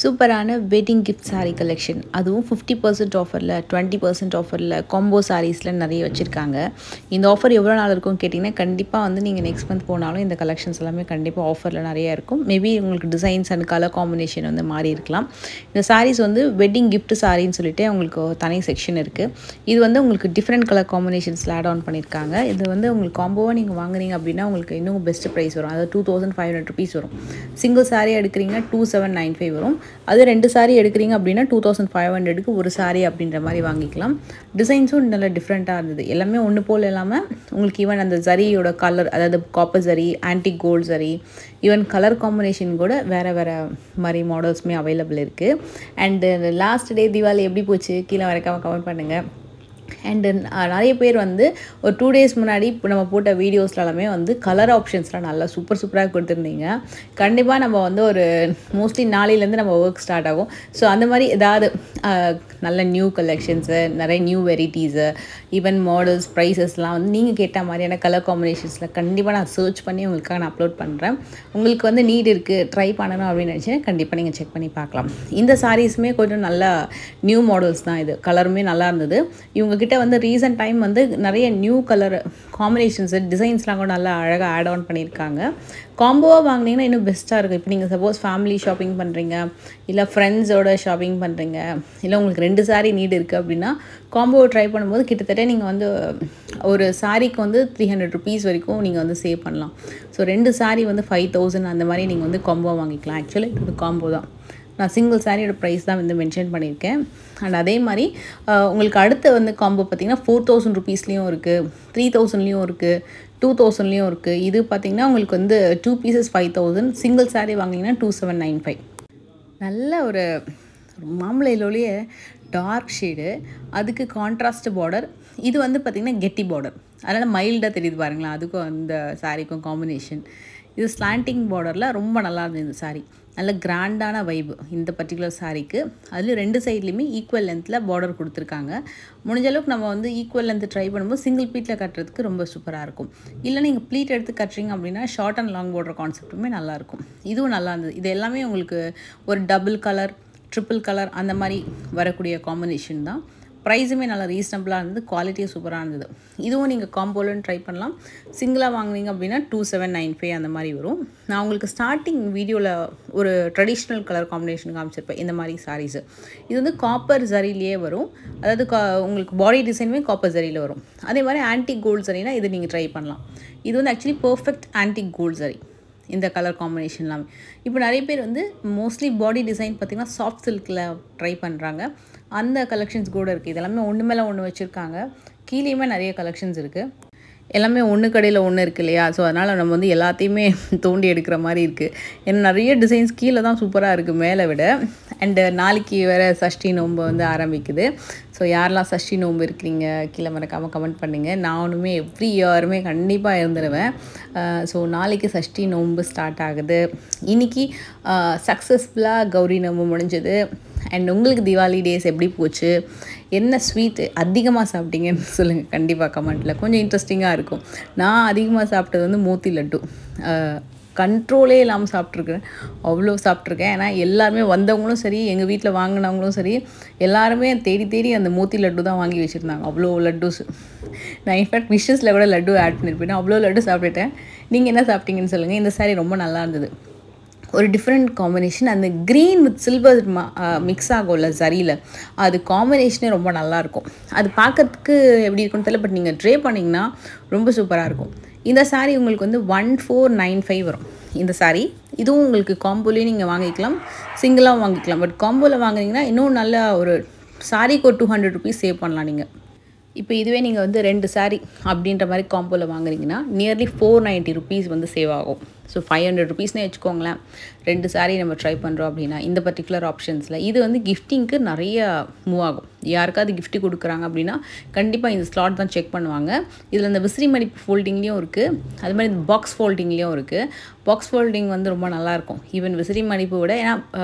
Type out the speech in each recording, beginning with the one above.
சூப்பரான wedding gift sari collection, அதுவும் 50% ஆஃபரில் 20% ஆஃபரில் காம்போ சாரீஸில் நிறைய வச்சுருக்காங்க. இந்த ஆஃபர் எவ்வளோ நாள் இருக்கும் கேட்டிங்கன்னா, கண்டிப்பாக வந்து நீங்கள் நெக்ஸ்ட் மந்த் போனாலும் இந்த கலெக்ஷன்ஸ் எல்லாமே கண்டிப்பாக ஆஃபரில் நிறையா இருக்கும். மேபி உங்களுக்கு டிசைன்ஸ் அண்ட் கலர் காம்பினேஷன் வந்து மாறி இருக்கலாம். இந்த சாரீஸ் வந்து வெட்டிங் கிஃப்ட் சாரின்னு சொல்லிட்டு உங்களுக்கு தனி செக்ஷன் இருக்குது. இது வந்து உங்களுக்கு டிஃப்ரெண்ட் கலர் காம்பினேஷன்ஸில் ஆட் ஆன் பண்ணியிருக்காங்க. இது வந்து உங்களுக்கு காம்போவாக நீங்கள் வாங்குறீங்க அப்படின்னா உங்களுக்கு இன்னும் பெஸ்ட் ப்ரைஸ் வரும். அதாவது 2500 rupees வரும். சிங்கிள் சாரீ எடுக்கிறீங்க 2795 வரும். அது 2 சாரீ எடுக்கிறீங்க அப்படின்னா 2500க்கு ஒரு சாரீ அப்படின்ற மாதிரி வாங்கிக்கலாம். டிசைன்ஸும் நல்லா டிஃப்ரெண்ட்டாக இருந்தது. எல்லாமே ஒன்று போல் இல்லாமல் உங்களுக்கு ஈவன் அந்த ஜரியோட கலர், அதாவது copper zari, antique gold zari, even colour combination கூட வேறு வேறு மாதிரி மாடல்ஸுமே அவைலபிள் இருக்குது. அண்டு லாஸ்ட் டே தீபாவளி எப்படி போச்சு கீழே வரைக்காம கமெண்ட் பண்ணுங்கள். அண்டு நிறைய பேர் வந்து ஒரு 2 days முன்னாடி இப்போ நம்ம போட்ட வீடியோஸ்லாமே வந்து கலர் ஆப்ஷன்ஸ்லாம் நல்லா சூப்பராக கொடுத்துருந்தீங்க. கண்டிப்பாக நம்ம வந்து ஒரு மோஸ்ட்லி நாளையிலேருந்து நம்ம ஒர்க் ஸ்டார்ட் ஆகும். ஸோ அந்த மாதிரி ஏதாவது நல்ல நியூ கலெக்ஷன்ஸு, நிறைய நியூ வெரைட்டிஸு, ஈவன் மாடல்ஸ், ப்ரைஸஸ்லாம் வந்து நீங்கள் கேட்ட மாதிரியான கலர் காம்பினேஷன்ஸில் கண்டிப்பாக நான் சர்ச் பண்ணி உங்களுக்காக நான் அப்லோட் பண்ணுறேன். உங்களுக்கு வந்து நீட் இருக்குது, ட்ரை பண்ணணும் அப்படின்னு நினச்சிங்கன்னா கண்டிப்பாக நீங்கள் செக் பண்ணி பார்க்கலாம். இந்த சாரீஸுமே கொஞ்சம் நல்லா நியூ மாடல்ஸ் தான். இது கலருமே நல்லா இருந்தது. இவங்ககிட்ட வந்து ரீசன்ட் டைம் வந்து நிறைய நியூ கலர் காம்பினேஷன்ஸு, டிசைன்ஸ்லாம் கூட நல்லா அழகாக ஆட் ஆன் பண்ணியிருக்காங்க. காம்போவாக வாங்கினீங்கன்னா இன்னும் பெஸ்ட்டாக இருக்கும். இப்போ நீங்கள் சப்போஸ் ஃபேமிலி ஷாப்பிங் பண்ணுறீங்க, இல்லை ஃப்ரெண்ட்ஸோட ஷாப்பிங் பண்ணுறீங்க, இல்லை உங்களுக்கு 2 சாரீ நீட் இருக்குது அப்படின்னா காம்போவை ட்ரை பண்ணும்போது கிட்டத்தட்ட நீங்கள் வந்து ஒரு சாரீக்கு வந்து 300 rupees வரைக்கும் நீங்கள் வந்து சேவ் பண்ணலாம். ஸோ 2 சாரீ வந்து 5000 அந்த மாதிரி நீங்கள் வந்து காம்போ வாங்கிக்கலாம். ஆக்சுவலி இது காம்போ தான். நான் சிங்கிள் சாரியோட ப்ரைஸ் தான் வந்து மென்ஷன் பண்ணியிருக்கேன். அண்ட் அதே மாதிரி உங்களுக்கு அடுத்து வந்து காம்போ பார்த்திங்கன்னா 4000 rupeesலேயும் இருக்குது, 3000லேயும் இருக்குது, 2000லேயும் இருக்குது. இது பார்த்திங்கன்னா உங்களுக்கு வந்து 2 pieces 5000, சிங்கிள் சாரீ வாங்கினீங்கன்னா 2795. நல்ல ஒரு மாம்பழையிலோடைய டார்க் ஷேடு, அதுக்கு கான்ட்ராஸ்ட் பார்டர். இது வந்து பார்த்திங்கன்னா கெட்டி பார்டர், அதனால் மைல்டாக தெரியுது பாருங்களேன். அதுக்கும் அந்த சாரீக்கும் காம்பினேஷன். இது ஸ்லாண்டிங் பார்டரில் ரொம்ப நல்லா இருந்தது. இந்த சாரீ நல்ல கிராண்டான வைப்பு இந்த பர்டிகுலர் சாரீக்கு. அதில் 2 சைட்லேயுமே ஈக்குவல் லென்த்தில் பார்டர் கொடுத்துருக்காங்க. முடிஞ்ச அளவுக்கு நம்ம வந்து ஈக்குவல் லென்த் ட்ரை பண்ணும்போது சிங்கிள் ப்ளீட்டில் கட்டுறதுக்கு ரொம்ப சூப்பராக இருக்கும். இல்லை நீங்கள் ப்ளீட் எடுத்து கட்டுறீங்க அப்படின்னா ஷார்ட் அண்ட் லாங் பார்டர் கான்செப்ட்டுமே நல்லாயிருக்கும். இதுவும் நல்லா இருந்தது. இது எல்லாமே உங்களுக்கு ஒரு டபுள் கலர், ட்ரிபிள் கலர் அந்த மாதிரி வரக்கூடிய காம்பினேஷன் தான். ப்ரைஸுமே நல்லா ரீசனபிளாக இருந்தது, குவாலிட்டியும் சூப்பராக இருந்தது. இதுவும் நீங்கள் காம்போலன்னு ட்ரை பண்ணலாம். சிங்கிளாக வாங்குனீங்க அப்படின்னா 2795 அந்த மாதிரி வரும். நான் உங்களுக்கு ஸ்டார்டிங் வீடியோவில் ஒரு ட்ரெடிஷ்னல் கலர் காம்பினேஷன் காமிச்சிருப்பேன். இந்த மாதிரி சாரீஸு இது வந்து காப்பர் ஜரிலேயே வரும். அதாவது உங்களுக்கு பாடி டிசைனுமே காப்பர் ஜரியில் வரும். அதே மாதிரி ஆன்டிக் கோல்டு ஜரினா இது நீங்கள் ட்ரை பண்ணலாம். இது வந்து actually perfect antique gold zari இந்த கலர் காம்பினேஷன்லாம். இப்போ நிறைய பேர் வந்து மோஸ்ட்லி பாடி டிசைன் பார்த்திங்கன்னா சாஃப்ட் சில்கில் ட்ரை பண்ணுறாங்க. அந்த கலெக்ஷன்ஸ் கூட இருக்குது. இதெல்லாமே ஒன்று மேலே ஒன்று வச்சுருக்காங்க. கீழேயுமே நிறைய கலெக்ஷன்ஸ் இருக்குது. எல்லாமே ஒன்று கடையில் ஒன்று இருக்குது இல்லையா? ஸோ அதனால் நம்ம வந்து எல்லாத்தையுமே தோண்டி எடுக்கிற மாதிரி இருக்குது. ஏன்னா நிறைய டிசைன்ஸ் கீழே தான் சூப்பராக இருக்குது மேலே விட. அண்டு நாளைக்கு வேறு சஷ்டி நோன்பு வந்து ஆரம்பிக்குது. ஸோ யாரெல்லாம் சஷ்டி நோன்பு இருக்கிறீங்க கீழே மறக்காமல் கமெண்ட் பண்ணுங்கள். நானுமே எவ்ரி இயருமே கண்டிப்பாக இருந்துடுவேன். ஸோ நாளைக்கு சஷ்டி நோன்பு ஸ்டார்ட் ஆகுது. இன்றைக்கி சக்ஸஸ்ஃபுல்லாக கௌரி நோன்பு முடிஞ்சது. அண்ட் உங்களுக்கு தீபாவளி டேஸ் எப்படி போச்சு, என்ன ஸ்வீட்டு அதிகமாக சாப்பிட்டீங்கன்னு சொல்லுங்கள் கண்டிப்பாக கமெண்ட்டில். கொஞ்சம் இன்ட்ரெஸ்டிங்காக இருக்கும். நான் அதிகமாக சாப்பிட்டது வந்து மோத்தி லட்டு. கண்ட்ரோலே இல்லாமல் சாப்பிட்ருக்குறேன். அவ்வளோ சாப்பிட்ருக்கேன். ஏன்னா எல்லாருமே வந்தவங்களும் சரி, எங்கள் வீட்டில் வாங்கினவங்களும் சரி, எல்லாருமே தேடி அந்த மோத்தி லட்டு தான் வாங்கி வச்சுருந்தாங்க. அவ்வளோ லட்டுஸ். நான் இன்ஃபேக்ட் விஷஸில் கூட லட்டு ஆட் பண்ணியிருப்பேன். அவ்வளோ லட்டு சாப்பிட்டுட்டேன். நீங்கள் என்ன சாப்பிட்டீங்கன்னு சொல்லுங்கள். இந்த சாரீ ரொம்ப நல்லா இருந்தது. ஒரு டிஃப்ரெண்ட் காம்பினேஷன். அந்த க்ரீன் வித் சில்வர் மிக்ஸ் ஆகும்ல சரியில், அது காம்பினேஷனே ரொம்ப நல்லாயிருக்கும். அது பார்க்கறதுக்கு எப்படி இருக்குன்னு தெரியல, பட் நீங்கள் ட்ரை பண்ணிங்கன்னா ரொம்ப சூப்பராக இருக்கும். இந்த சாரீ உங்களுக்கு வந்து 1495 வரும் இந்த சாரீ. இதுவும் உங்களுக்கு காம்போலேயும் நீங்கள் வாங்கிக்கலாம், சிங்கிளாகவும் வாங்கிக்கலாம். பட் காம்போவில் வாங்குனீங்கன்னா இன்னும் நல்ல ஒரு சாரீக்கு ஒரு 200 rupees சேவ் பண்ணலாம் நீங்கள். இப்போ இதுவே நீங்கள் வந்து 2 சாரீ அப்படின்ற மாதிரி காம்போவில் வாங்குறீங்கன்னா நியர்லி 490 rupees வந்து சேவ் ஆகும். ஸோ 500 rupeesனே வச்சுக்கோங்களேன். 2 சாரீ நம்ம ட்ரை பண்ணுறோம் அப்படின்னா இந்த பர்டிகுலர் ஆப்ஷன்ஸில். இது வந்து கிஃப்டிங்க்கு நிறைய மூவ் ஆகும். யாருக்காவது கிஃப்ட்டு கொடுக்குறாங்க அப்படின்னா கண்டிப்பாக இந்த ஸ்லாட் தான் செக் பண்ணுவாங்க. இதில் இந்த விசிறி மடிப்பு ஃபோல்டிங்லேயும் இருக்குது, அது மாதிரி இந்த பாக்ஸ் ஃபோல்டிங்லேயும் இருக்குது. பாக்ஸ் ஃபோல்டிங் வந்து ரொம்ப நல்லாயிருக்கும் ஈவன் விசிறி மடிப்பு விட. ஏன்னா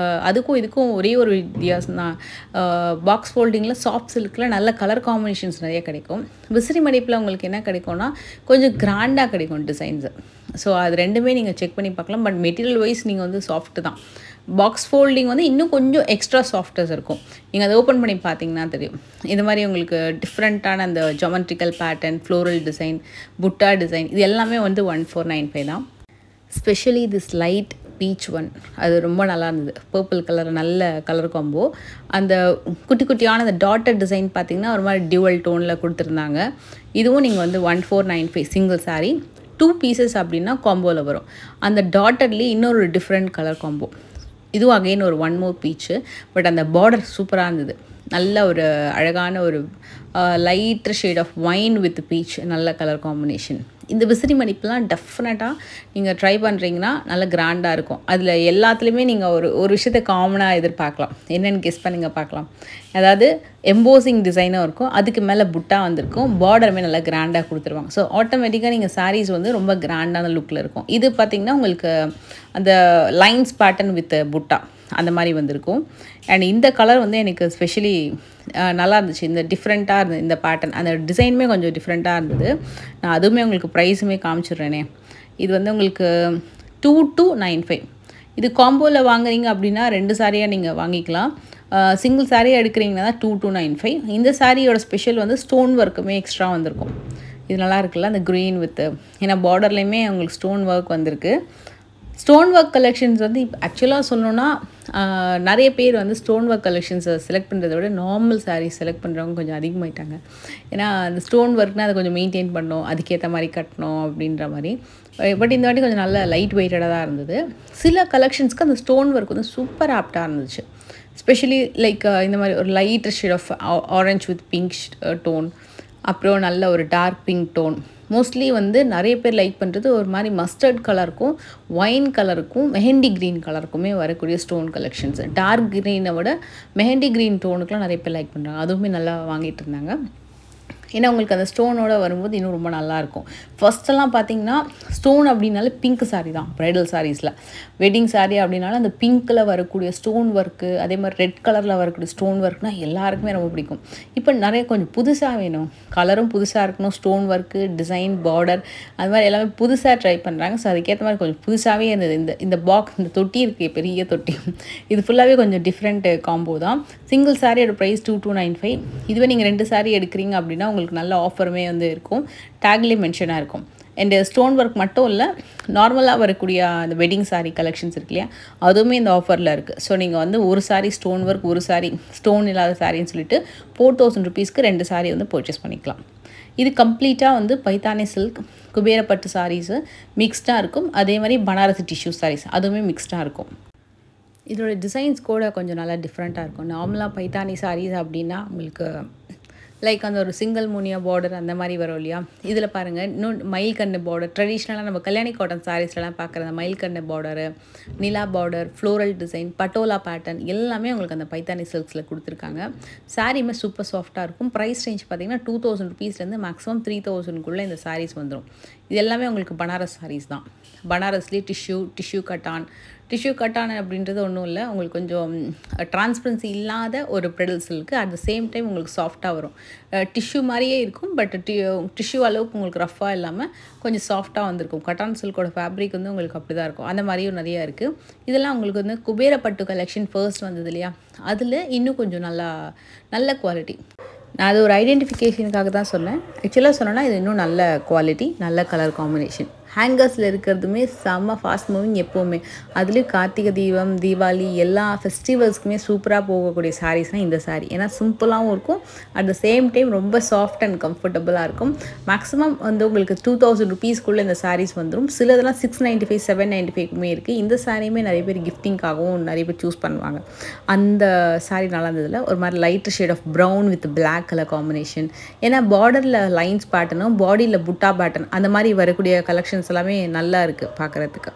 அதுக்கும் இதுக்கும் ஒரே ஒரு வித்தியாசம் தான். பாக்ஸ் ஃபோல்டிங்கில் சாஃப்ட் சில்கில் நல்ல கலர் காம்பினேஷன்ஸ் நிறைய கிடைக்கும். விசிறி மடிப்பில் உங்களுக்கு என்ன கிடைக்கும்னா கொஞ்சம் கிராண்டாக கிடைக்கும் டிசைன்ஸு. ஸோ அது ரெண்டுமே நீங்கள் செக் பண்ணி பார்க்கலாம். பட் மெட்டீரியல் வைஸ் நீங்கள் வந்து சாஃப்ட்டு தான். பாக்ஸ் ஃபோல்டிங் வந்து இன்னும் கொஞ்சம் எக்ஸ்ட்ரா சாஃப்ட்னஸ் இருக்கும். நீங்கள் அதை ஓப்பன் பண்ணி பார்த்தீங்கன்னா தெரியும். இது மாதிரி உங்களுக்கு டிஃப்ரெண்ட்டான அந்த ஜாமெட்ரிக்கல் பேட்டர்ன், ஃப்ளோரல் டிசைன், புட்டா டிசைன் இது எல்லாமே வந்து 1495 தான். Specially this light beach one அது ரொம்ப நல்லா இருந்தது. பர்பிள் கலர் நல்ல கலர் காம்போ. அந்த குட்டி குட்டியான அந்த டாட்டர் டிசைன் பார்த்திங்கன்னா ஒரு மாதிரி டியூவல் டோனில் கொடுத்துருந்தாங்க. இதுவும் நீங்கள் வந்து 1495 சிங்கிள் சாரீ 2 பீசஸ் அப்படின்னா காம்போவில் வரும். அந்த டாட்டர்லேயே இன்னொரு டிஃப்ரெண்ட் கலர் காம்போ. இதுவும் அகெயின் ஒரு 1 மோர் பீச்சு. பட் அந்த பார்டர் சூப்பராக இருந்தது. நல்ல ஒரு அழகான ஒரு lighter shade of wine with peach நல்ல கலர் காம்பினேஷன். இந்த விசிறி மடிப்புலாம் டெஃபினட்டாக நீங்கள் ட்ரை பண்ணுறீங்கன்னா நல்லா கிராண்டாக இருக்கும். அதில் எல்லாத்துலேயுமே நீங்கள் ஒரு விஷயத்தை காமனாக எதிர்பார்க்கலாம். என்னென்னு கெஸ் பண்ணுங்க பார்க்கலாம். அதாவது எம்போசிங் டிசைனும் இருக்கும், அதுக்கு மேலே புட்டா வந்திருக்கும், பார்டருமே நல்லா கிராண்டாக கொடுத்துருவாங்க. ஸோ ஆட்டோமேட்டிக்காக நீங்கள் சாரீஸ் வந்து ரொம்ப கிராண்டான லுக்கில் இருக்கும். இது பார்த்திங்கன்னா உங்களுக்கு அந்த லைன்ஸ் பேட்டர்ன் வித் புட்டா அந்த மாதிரி வந்திருக்கும். அண்ட் இந்த கலர் வந்து எனக்கு ஸ்பெஷலி நல்லா இருந்துச்சு. இந்த டிஃப்ரெண்ட்டாக இருந்தது இந்த பேட்டர்ன், அந்த டிசைனுமே கொஞ்சம் டிஃப்ரெண்ட்டாக இருந்தது. நான் அதுவுமே உங்களுக்கு ப்ரைஸுமே காமிச்சிடுறேனே. இது வந்து உங்களுக்கு 2295. இது காம்போவில் வாங்குறீங்க அப்படின்னா 2 சாரியாக நீங்கள் வாங்கிக்கலாம். சிங்கிள் சாரியாக எடுக்கிறீங்கன்னா தான் 2295. இந்த சாரியோட ஸ்பெஷல் வந்து ஸ்டோன் ஒர்க்குமே எக்ஸ்ட்ரா வந்திருக்கும். இது நல்லா இருக்குல்ல அந்த க்ரீன் வித்து, ஏன்னா பார்டர்லேயுமே உங்களுக்கு ஸ்டோன் ஒர்க் வந்திருக்கு. ஸ்டோன் ஒர்க் கலெக்ஷன்ஸ் வந்து இப்போ ஆக்சுவலாக சொல்லணுன்னா நிறைய பேர் வந்து ஸ்டோன் ஒர்க் கலெக்ஷன்ஸை செலக்ட் பண்ணுறத விட நார்மல் சாரீஸ் செலக்ட் பண்ணுறவங்க கொஞ்சம் அதிகமாகிட்டாங்க. ஏன்னா அந்த ஸ்டோன் ஒர்க்னால் அதை கொஞ்சம் மெயின்டைன் பண்ணணும், அதுக்கேற்ற மாதிரி கட்டணும் அப்படின்ற மாதிரி. பட் இந்த வாட்டி கொஞ்சம் நல்ல லைட் வெயிட்டடாக தான் இருந்தது. சில கலெக்ஷன்ஸ்க்கு அந்த ஸ்டோன் ஒர்க் வந்து சூப்பர் ஆப்டாக இருந்துச்சு. ஸ்பெஷலி லைக் இந்த மாதிரி ஒரு lighter shade of orange with pink tone, அப்புறம் நல்ல ஒரு டார்க் பிங்க் டோன். மோஸ்ட்லி வந்து நிறைய பேர் லைக் பண்ணுறது ஒரு மாதிரி மஸ்டர்ட் கலருக்கும் ஒயின் கலருக்கும் மெஹந்தி க்ரீன் கலருக்குமே வரக்கூடிய ஸ்டோன் கலெக்ஷன்ஸ். டார்க் க்ரீனை விட மெஹந்தி க்ரீன் டோனுக்குலாம் நிறைய பேர் லைக் பண்ணுறாங்க. அதுவுமே நல்லா வாங்கிட்டு இருந்தாங்க. ஏன்னா உங்களுக்கு அந்த ஸ்டோனோட வரும்போது இன்னும் ரொம்ப நல்லாயிருக்கும். ஃபஸ்ட்டெல்லாம் பார்த்தீங்கன்னா ஸ்டோன் அப்படின்னாலே பிங்க் சாரீ தான் ப்ரைடல் சாரீஸில். வெட்டிங் சாரீ அப்படின்னாலும் அந்த பிங்க்கில் வரக்கூடிய ஸ்டோன் ஒர்க்கு, அதே மாதிரி ரெட் கலரில் வரக்கூடிய ஸ்டோன் ஒர்க்னால் எல்லாருக்குமே ரொம்ப பிடிக்கும். இப்போ நிறைய கொஞ்சம் புதுசாக வேணும், கலரும் புதுசாக இருக்கணும், ஸ்டோன் ஒர்க்கு, டிசைன், பார்டர் அது மாதிரி எல்லாமே புதுசாக ட்ரை பண்ணுறாங்க. ஸோ அதுக்கேற்ற மாதிரி கொஞ்சம் புதுசாகவே இருந்தது. இந்த பாக்ஸ், இந்த தொட்டி இருக்குது, பெரிய தொட்டி, இது ஃபுல்லாகவே கொஞ்சம் டிஃப்ரெண்ட் காம்போ தான். சிங்கிள் சாரியோட ப்ரைஸ் 2295. இதுவே நீங்கள் 2 சாரீ எடுக்கிறீங்க அப்படின்னா உங்களுக்கு நல்ல ஆஃபருமே வந்து இருக்கும். டேக்லேயே மென்ஷனாக இருக்கும். அண்ட் ஸ்டோன் ஒர்க் மட்டும் இல்லை, நார்மலாக வரக்கூடிய அந்த வெட்டிங் சாரீ கலெக்ஷன்ஸ் இருக்கு இல்லையா, அதுவுமே இந்த ஆஃபரில் இருக்குது. ஸோ நீங்கள் வந்து ஒரு சாரீ ஸ்டோன் ஒர்க், ஒரு சாரீ ஸ்டோன் இல்லாத சாரின்னு சொல்லிட்டு 4000 ருபீஸ்க்கு 2 சாரீ வந்து பர்ச்சேஸ் பண்ணிக்கலாம். இது கம்ப்ளீட்டாக வந்து பைத்தானி சில்க், குபேரப்பட்டு சாரீஸு மிக்ஸ்டாக இருக்கும். அதே மாதிரி பனாரசி டிஷ்யூ சாரீஸ் அதுவுமே மிக்ஸ்டாக இருக்கும். இதோட டிசைன்ஸ் கூட கொஞ்சம் நல்லா டிஃப்ரெண்ட்டாக இருக்கும். நார்மலாக பைத்தானி சாரீஸ் அப்படின்னா உங்களுக்கு லைக் அந்த ஒரு சிங்கிள் முனியா பார்டர் அந்த மாதிரி வரும் இல்லையா. இதில் பாருங்கள் இன்னும் மயில் கண்ணு பார்டர், ட்ரெடிஷ்னலாக நம்ம கல்யாணி காட்டன் சாரீஸ்லாம் பார்க்குற அந்த மயில் கண்ணு பார்டரு, நிலா border, floral design, Patola pattern எல்லாமே உங்களுக்கு அந்த பைத்தானி சில்க்ஸில் கொடுத்துருக்காங்க. சாரீமே சூப்பர் சாஃப்டாக இருக்கும். ப்ரைஸ் ரேஞ்ச் பார்த்திங்கன்னா 2000 ருபீஸ்லேருந்து மேக்ஸிமம் 3000க்குள்ளே இந்த சாரீஸ் வந்துடும். இது எல்லாமே உங்களுக்கு பனாரஸ் சாரீஸ் தான். பனாரஸ்லேயே டிஷ்யூ கட்டான் அப்படின்றது ஒன்றும் இல்லை, உங்களுக்கு கொஞ்சம் டிரான்ஸ்பரன்சி இல்லாத ஒரு bridal silk. At the same time உங்களுக்கு சாஃப்டாக வரும். டிஷ்யூ மாதிரியே இருக்கும், பட் டிஷ்யூ அளவுக்கு உங்களுக்கு ரஃப்பாக இல்லாமல் கொஞ்சம் சாஃப்டாக வந்திருக்கும். கட்டான் சில்கோட ஃபேப்ரிக் வந்து உங்களுக்கு அப்படி தான் இருக்கும். அந்த மாதிரியும் நிறையா இருக்குது. இதெல்லாம் உங்களுக்கு வந்து குபேரப்பட்டு கலெக்ஷன் ஃபர்ஸ்ட் வந்தது இல்லையா, அதில் இன்னும் கொஞ்சம் நல்ல குவாலிட்டி. நான் அது ஒரு ஐடென்டிஃபிகேஷனுக்காக தான் சொன்னேன். ஆக்சுவலாக சொன்னேன்னா இது இன்னும் நல்ல குவாலிட்டி, நல்ல கலர் காம்பினேஷன். ஹேங்கர்ஸில் இருக்கிறதுமே செம்ம ஃபாஸ்ட் மூவிங் எப்போவுமே. அதுலேயும் கார்த்திகை தீபம், தீபாவளி எல்லா ஃபெஸ்டிவல்ஸ்க்குமே சூப்பராக போகக்கூடிய சாரீஸ்னால் இந்த சாரீ. ஏன்னா சிம்பிளாகவும் இருக்கும், அட் த சேம் டைம் ரொம்ப சாஃப்ட் அண்ட் கம்ஃபர்டபுளாக இருக்கும். மேக்ஸிமம் வந்து உங்களுக்கு 2000 ருபீஸ்க்குள்ளே இந்த சாரீஸ் வந்துடும். சிலதெல்லாம் 695, 795க்குமே இருக்குது. இந்த சாரியுமே நிறைய பேர் கிஃப்டிங்காகவும் நிறைய பேர் சூஸ் பண்ணுவாங்க. அந்த சாரீ நல்லா இருந்ததில்ல, ஒரு மாதிரி lighter shade of brown with black colour combination. ஏன்னா பார்டரில் லைன்ஸ் பேட்டர்னும் பாடியில் புட்டா பேட்டர்ன் அந்த மாதிரி வரக்கூடிய கலெக்ஷன்ஸ் எல்லாமே நல்லா இருக்குது பார்க்குறதுக்கு.